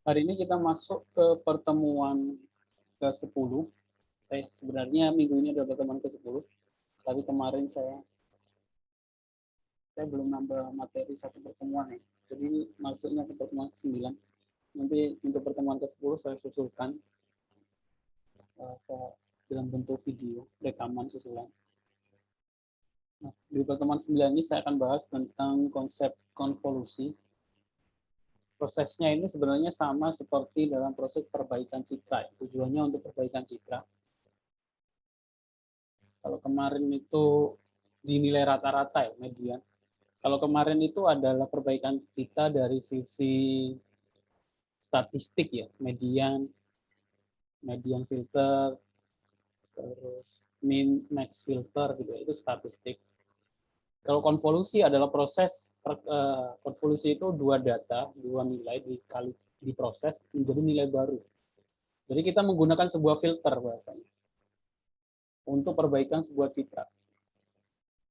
Hari ini kita masuk ke pertemuan ke-10. Sebenarnya minggu ini adalah pertemuan ke-10, tapi kemarin saya belum nambah materi satu pertemuan ya. Jadi masuknya ke pertemuan ke-9. Nanti untuk pertemuan ke-10 saya susulkan dalam bentuk video, rekaman susulan. Nah, di pertemuan 9 ini saya akan bahas tentang konsep konvolusi. Prosesnya ini sebenarnya sama seperti dalam proses perbaikan citra. Tujuannya untuk perbaikan citra. Kalau kemarin itu dinilai rata-rata ya, median. Kalau kemarin itu adalah perbaikan citra dari sisi statistik ya, median filter, terus min max filter gitu ya, itu statistik. Kalau konvolusi adalah proses konvolusi itu dua data, dua nilai dikali diproses menjadi nilai baru. Jadi kita menggunakan sebuah filter bahasanya untuk perbaikan sebuah citra.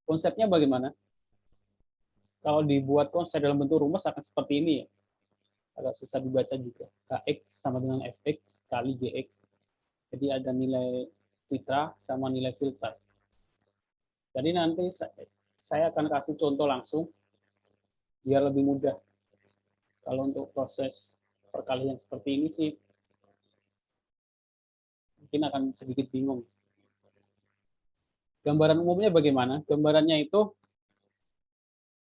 Konsepnya bagaimana? Kalau dibuat konsep dalam bentuk rumus akan seperti ini ya. Agak susah dibaca juga. Kx sama dengan fx kali gx. Jadi ada nilai citra sama nilai filter. Jadi nanti saya akan kasih contoh langsung biar lebih mudah. Kalau untuk proses perkalian seperti ini sih mungkin akan sedikit bingung. Gambaran umumnya bagaimana? Gambarannya itu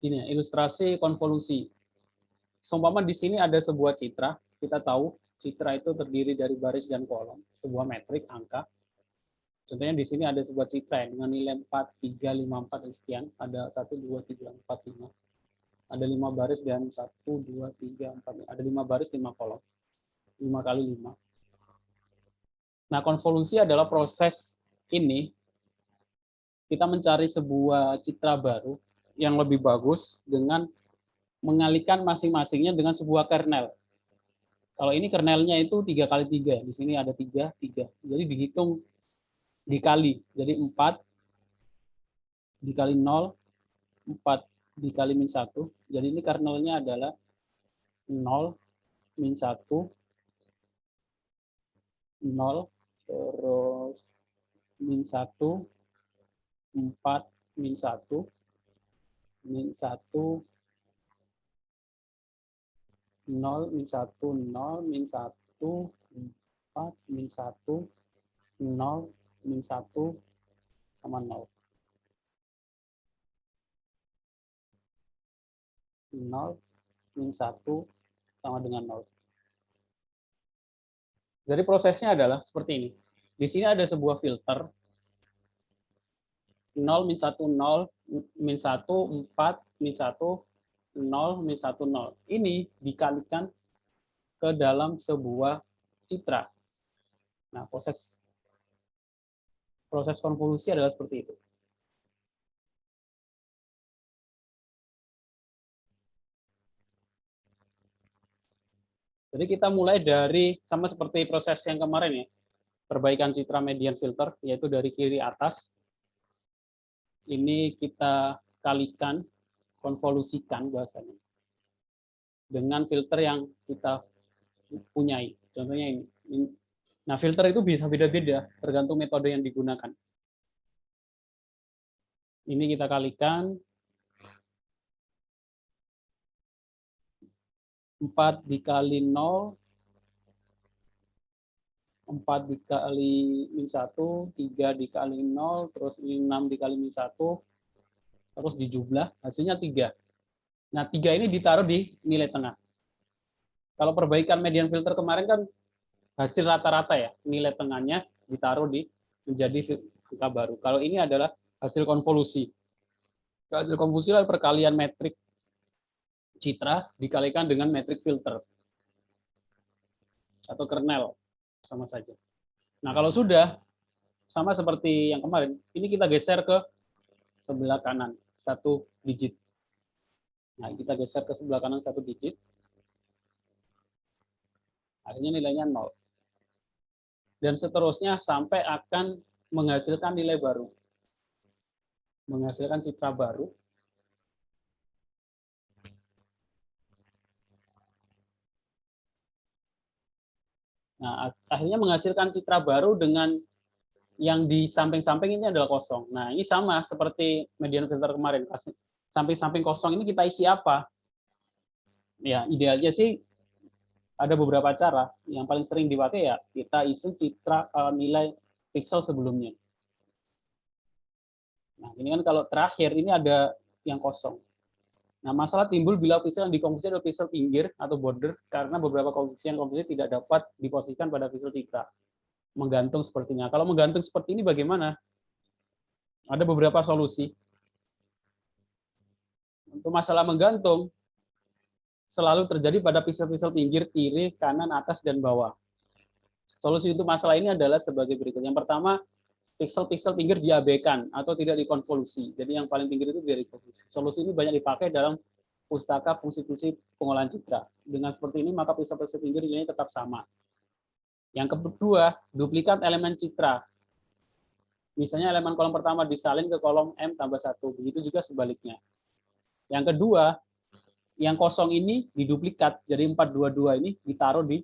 ini, ilustrasi konvolusi. Seumpama di sini ada sebuah citra, kita tahu citra itu terdiri dari baris dan kolom, sebuah metrik angka. Contohnya di sini ada sebuah citra dengan nilai 4, 3, 5, 4, dan sekian. Ada 1, 2, 3, 4, 5. Ada 5 baris dan 1, 2, 3, 4. Ada 5 baris, 5 kolom. 5 kali 5. Nah, konvolusi adalah proses ini. Kita mencari sebuah citra baru yang lebih bagus dengan mengalihkan masing-masingnya dengan sebuah kernel. Kalau ini kernelnya itu 3 kali 3. Di sini ada 3, 3. Jadi dihitung dikali. Jadi 4 dikali 0, 4 dikali min 1. Jadi ini kernelnya adalah 0, min 1, 0, terus min 1, 4, min 1, min 1, 0, min 1, 0, min 1, 4, min 1, 0, min 1, sama 0. 0, min 1, sama dengan 0. Jadi prosesnya adalah seperti ini. Di sini ada sebuah filter 0, min 1, 0, min 1, 4, min 1, 0, min 1, 0. Ini dikalikan ke dalam sebuah citra. Nah, proses konvolusi adalah seperti itu. Jadi kita mulai dari sama seperti proses yang kemarin ya, perbaikan citra median filter, yaitu dari kiri atas. Ini kita kalikan, konvolusikan bahasanya, dengan filter yang kita punyai. Contohnya ini. Nah, filter itu bisa beda-beda, tergantung metode yang digunakan. Ini kita kalikan 4 dikali 0, 4 dikali min 1, 3 dikali 0, terus 6 dikali min 1, terus dijumlah, hasilnya 3. Nah, 3 ini ditaruh di nilai tengah. Kalau perbaikan median filter kemarin kan hasil rata-rata ya, nilai tengahnya ditaruh di menjadi angka baru. Kalau ini adalah hasil konvolusi. Hasil konvolusi adalah perkalian metrik citra dikalikan dengan metrik filter atau kernel, sama saja. Nah, kalau sudah sama seperti yang kemarin, ini kita geser ke sebelah kanan, 1 digit. Nah, kita geser ke sebelah kanan 1 digit. Akhirnya nilainya 0. Dan seterusnya sampai akan menghasilkan nilai baru. Menghasilkan citra baru. Nah, akhirnya menghasilkan citra baru dengan yang di samping-samping ini adalah kosong. Nah, ini sama seperti median filter kemarin. Samping-samping kosong ini kita isi apa? Ya, idealnya sih ada beberapa cara. Yang paling sering dipakai ya kita isi citra nilai pixel sebelumnya. Nah, ini kan kalau terakhir ini ada yang kosong. Nah, masalah timbul bila pixel yang dikomposisi adalah pixel pinggir atau border karena beberapa koefisien komposisi tidak dapat diposisikan pada pixel citra. Menggantung sepertinya. Kalau menggantung seperti ini bagaimana? Ada beberapa solusi. Untuk masalah menggantung, selalu terjadi pada pixel-pixel pinggir, kiri, kanan, atas, dan bawah. Solusi untuk masalah ini adalah sebagai berikut. Yang pertama, pixel-pixel pinggir diabaikan atau tidak dikonvolusi. Jadi yang paling pinggir itu tidak dikonvolusi. Solusi ini banyak dipakai dalam pustaka fungsi-fungsi pengolahan citra. Dengan seperti ini, maka pixel-pixel pinggir nilainya tetap sama. Yang kedua, duplikat elemen citra. Misalnya elemen kolom pertama disalin ke kolom M tambah 1. Begitu juga sebaliknya. Yang kedua, yang kosong ini diduplikat. Jadi 422 ini ditaruh di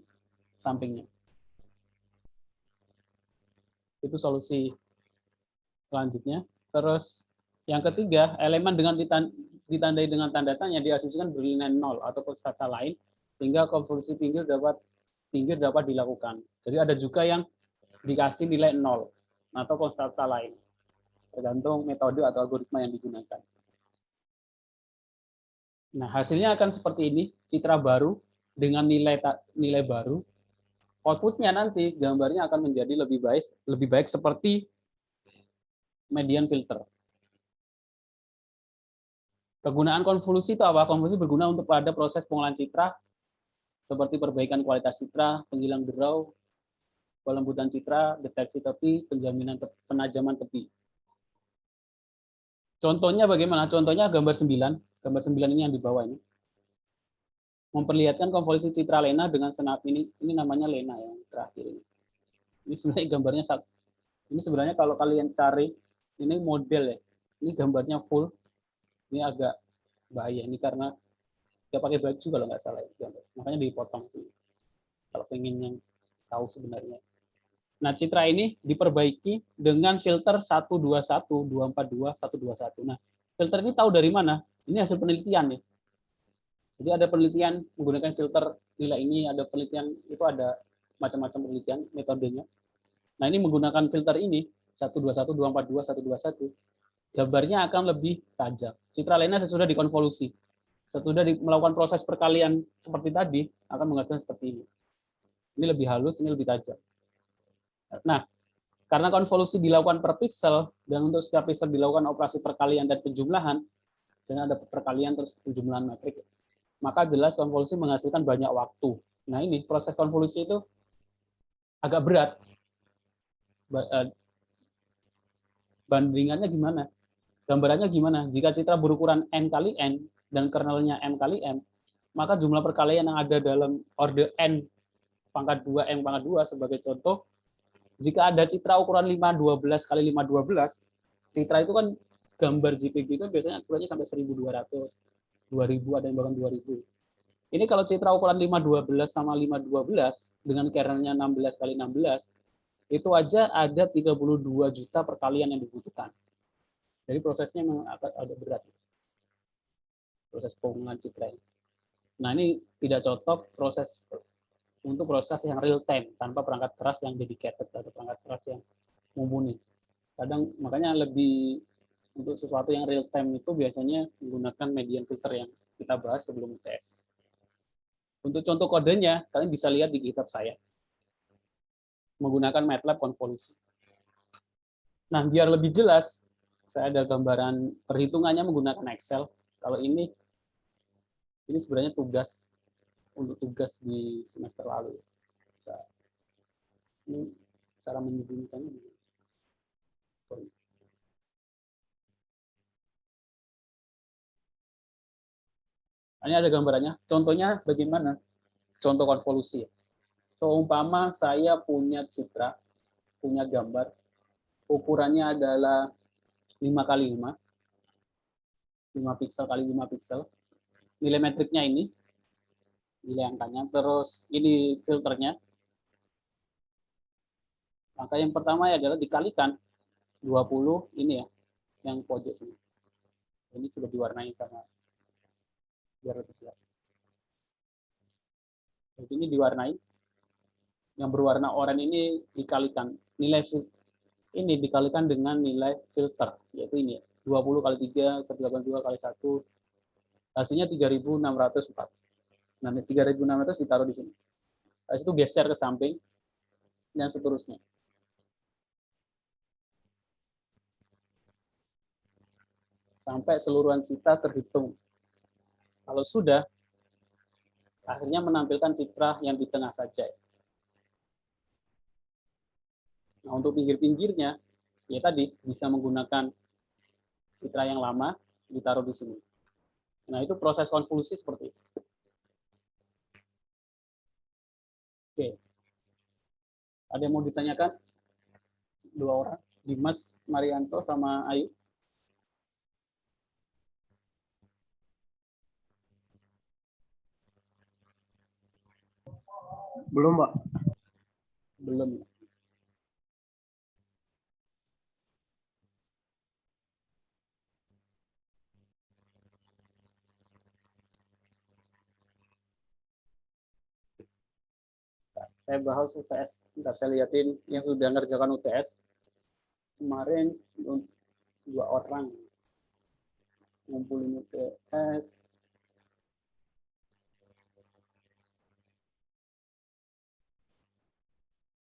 sampingnya. Itu solusi selanjutnya. Terus yang ketiga, elemen dengan ditandai dengan tanda tanya diasumsikan bernilai 0 atau kata lain sehingga konvolusi pinggir dapat dilakukan. Jadi ada juga yang dikasih nilai 0 atau konstanta lain, tergantung metode atau algoritma yang digunakan. Nah, hasilnya akan seperti ini, citra baru dengan nilai baru. Outputnya nanti gambarnya akan menjadi lebih baik seperti median filter. Kegunaan konvolusi itu apa? Konvolusi berguna untuk pada proses pengolahan citra seperti perbaikan kualitas citra, penghilang derau, pelembutan citra, deteksi tepi, penjaminan penajaman tepi. Contohnya bagaimana? Contohnya gambar 9. Gambar 9 ini yang di bawah ini. Memperlihatkan konvolusi citra Lena dengan senap ini namanya Lena yang terakhir ini. Ini sebenarnya gambarnya satu. Ini sebenarnya kalau kalian cari ini model ya. Ini gambarnya full. Ini agak bahaya ini karena nggak pakai baju kalau nggak salah ya, makanya dipotong sih kalau pengen yang tahu sebenarnya. Nah, citra ini diperbaiki dengan filter 121, 242, 121. Nah, filter ini tahu dari mana? Ini hasil penelitian ya. Jadi ada penelitian menggunakan filter nilai ini, ada penelitian itu ada macam-macam penelitian metodenya. Nah, ini menggunakan filter ini 121, 242, 121. Gambarnya akan lebih tajam. Citra Lena sesudah dikonvolusi. Sesudah melakukan proses perkalian seperti tadi, akan menghasilkan seperti ini. Ini lebih halus, ini lebih tajam. Nah, karena konvolusi dilakukan per pixel, dan untuk setiap pixel dilakukan operasi perkalian dan penjumlahan, dan ada perkalian terus penjumlahan metrik, maka jelas konvolusi menghasilkan banyak waktu. Nah, ini proses konvolusi itu agak berat. Bandingannya gimana? Gambarannya gimana? Jika citra berukuran n kali n dan kernelnya m kali m, maka jumlah perkalian yang ada dalam order n pangkat 2 m pangkat 2 sebagai contoh, jika ada citra ukuran 512 kali 512, citra itu kan gambar JPG itu biasanya ukurannya sampai 1200, 2000, ada yang bahkan 2000. Ini kalau citra ukuran 512 sama 512 dengan kernelnya 16 kali 16, itu aja ada 32 juta perkalian yang dibutuhkan. Jadi prosesnya memang agak berat. Proses pengumpulan citra ini. Nah, ini tidak cocok untuk proses yang real time tanpa perangkat keras yang dedicated atau perangkat keras yang mumpuni. Kadang makanya lebih untuk sesuatu yang real time itu biasanya menggunakan median filter yang kita bahas sebelum tes. Untuk contoh kodenya, kalian bisa lihat di GitHub saya. Menggunakan MATLAB konvolusi. Nah, biar lebih jelas, saya ada gambaran perhitungannya menggunakan Excel. Kalau ini sebenarnya tugas di semester lalu. Nah, ini cara menyembunyikannya. Ini ada gambarannya. Contohnya bagaimana? Contoh konvolusi. Seumpama saya punya citra, punya gambar, ukurannya adalah 5 kali 5, 5 pixel kali 5 pixel. Nilai metriknya ini, nilai angkanya, terus ini filternya. Maka yang pertama adalah dikalikan 20 ini ya, yang pojok sini. Ini sudah diwarnai sama biar lebih jelas. Jadi ini diwarnai, yang berwarna oranye ini dikalikan nilai ini dikalikan dengan nilai filter, yaitu ini 20 kali 3, 182 kali 1, hasilnya 3604. Nah, 3600 ditaruh di sini. Habis itu geser ke samping, dan seterusnya. Sampai seluruhan citra terhitung. Kalau sudah, akhirnya menampilkan citra yang di tengah saja. Nah, untuk pinggir-pinggirnya, ya tadi bisa menggunakan citra yang lama, ditaruh di sini. Nah, itu proses konvolusi seperti itu. Oke. Ada yang mau ditanyakan? Dua orang, Dimas Marianto sama Ayu. Belum, Pak. Belum. Saya bahas UTS. Bentar, saya lihatin yang sudah ngerjakan UTS. Kemarin 2 orang ngumpulin UTS.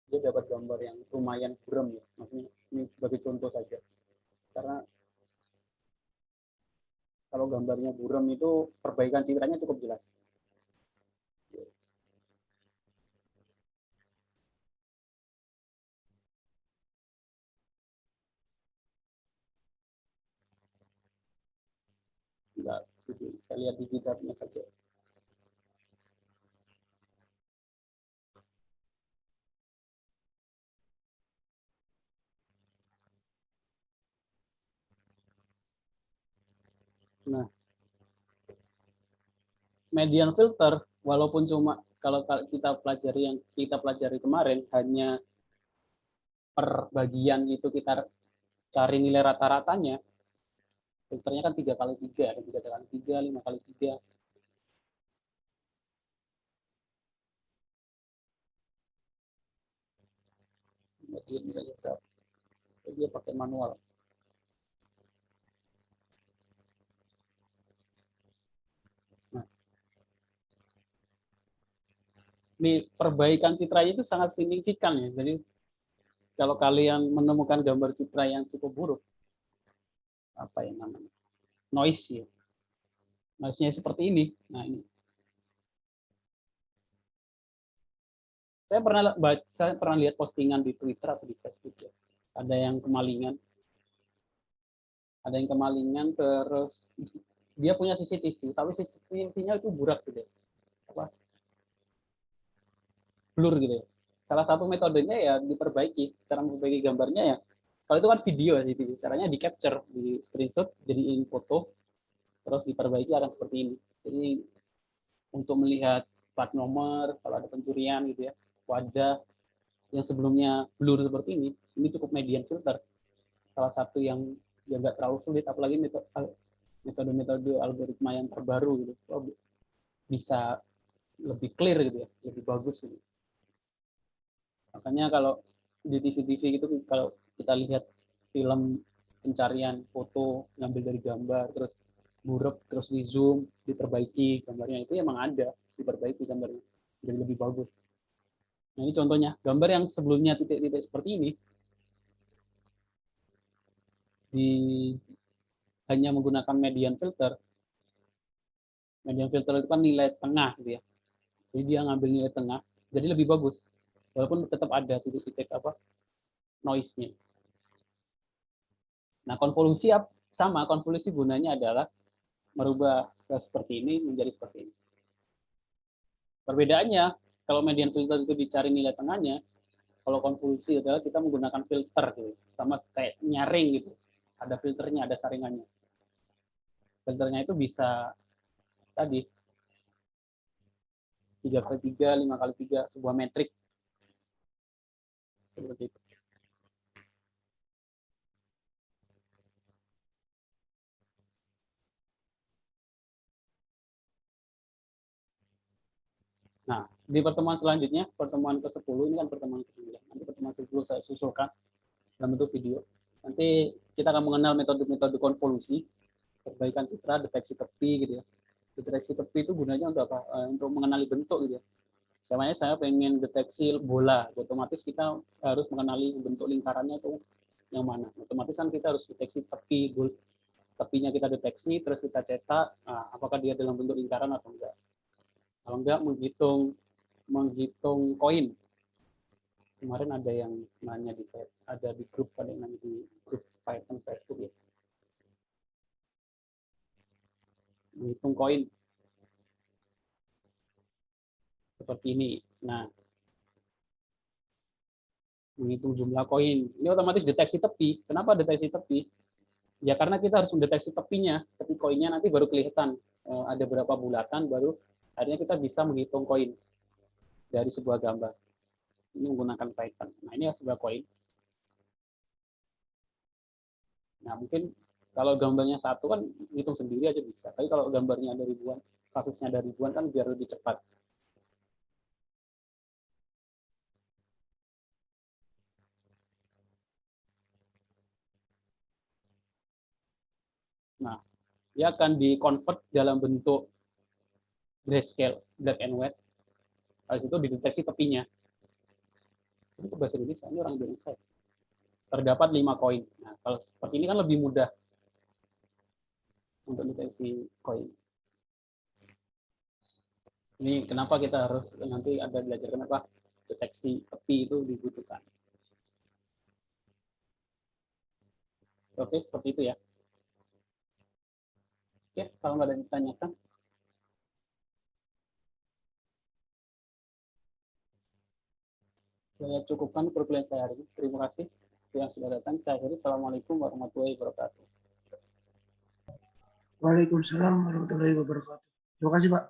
Dia dapat gambar yang lumayan buram ya. Maksudnya ini sebagai contoh saja. Karena kalau gambarnya buram itu perbaikan citranya cukup jelas. Enggak, saya lihat di gitarnya saja. Nah, median filter walaupun cuma kalau kita pelajari kemarin hanya per bagian itu kita cari nilai rata-ratanya, filternya kan 3 kali 3, 3 kali 3, 5 kali 3. Median nilainya berapa? Dia pakai manual. Nah, ini perbaikan citranya itu sangat signifikan ya. Jadi kalau kalian menemukan gambar citra yang cukup buruk, apa yang namanya? Noise ya. Noise-nya seperti ini. Nah, ini. Saya pernah lihat postingan di Twitter atau di Facebook ya. Ada yang kemalingan. Terus dia punya CCTV, tapi CCTV-nya itu burak gitu. Apa? Blur gitu ya. Salah satu metodenya ya diperbaiki, cara memperbaiki gambarnya ya. Kalau itu kan video CCTV, caranya di capture, di screenshot, jadiin foto, terus diperbaiki akan seperti ini. Jadi untuk melihat plat nomor, kalau ada pencurian gitu ya, wajah yang sebelumnya blur seperti ini cukup median filter. Salah satu yang nggak terlalu sulit, apalagi metode-metode algoritma yang terbaru gitu, bisa lebih clear gitu ya, lebih bagus gitu. Makanya kalau di TV-TV gitu, kalau kita lihat film pencarian foto, ngambil dari gambar, terus buruk, terus di zoom, diperbaiki gambarnya, itu emang ada, diperbaiki gambarnya, jadi lebih bagus. Nah, ini contohnya, gambar yang sebelumnya titik-titik seperti ini, hanya menggunakan median filter. Median filter itu kan nilai tengah gitu ya. Jadi dia ngambil nilai tengah, jadi lebih bagus. Walaupun tetap ada titik-titik noise-nya. Nah, konvolusi gunanya adalah merubah seperti ini menjadi seperti ini. Perbedaannya, kalau median filter itu dicari nilai tengahnya, kalau konvolusi adalah kita menggunakan filter gitu, sama kayak nyaring gitu. Ada filternya, ada saringannya. Filternya itu bisa tadi 3 kali 3, 5 kali 3, sebuah metrik seperti itu. Di pertemuan selanjutnya, pertemuan ke-10, ini kan pertemuan ke-9. Nanti pertemuan ke-10 saya susulkan dalam bentuk video. Nanti kita akan mengenal metode-metode konvolusi, perbaikan citra, deteksi tepi gitu ya. Deteksi tepi itu gunanya untuk apa? Untuk mengenali bentuk gitu ya. Misalnya saya pengen deteksi bola, otomatis kita harus mengenali bentuk lingkarannya itu yang mana. Otomatis kan kita harus deteksi tepi, tepinya kita deteksi, terus kita cetak, apakah dia dalam bentuk lingkaran atau enggak. Kalau enggak, menghitung koin. Kemarin ada yang nanya ada di grup, ada yang nanya di grup Python Facebook ya. Menghitung koin seperti ini. Nah, menghitung jumlah koin. Ini otomatis deteksi tepi. Kenapa deteksi tepi? Ya karena kita harus mendeteksi tepinya, tepi koinnya nanti baru kelihatan ada berapa bulatan, baru akhirnya kita bisa menghitung koin dari sebuah gambar. Ini menggunakan Python. Nah, ini sebuah koin. Nah, mungkin kalau gambarnya satu kan hitung sendiri aja bisa. Tapi kalau gambarnya ada ribuan, kasusnya ada ribuan kan biar lebih cepat. Nah, dia akan di-convert dalam bentuk grayscale, black and white. Habis itu dideteksi tepinya. Ini ke bahasa Indonesia, ini orang Indonesia. Terdapat 5 koin. Nah, kalau seperti ini kan lebih mudah untuk deteksi koin. Ini kenapa kita harus nanti ada belajar kenapa deteksi tepi itu dibutuhkan. Oke, seperti itu ya. Oke, kalau nggak ada yang ditanyakan, saya cukupkan perkuliahan saya hari ini. Terima kasih yang sudah datang. Saya akhiri. Assalamualaikum warahmatullahi wabarakatuh. Waalaikumsalam warahmatullahi wabarakatuh. Terima kasih, Pak.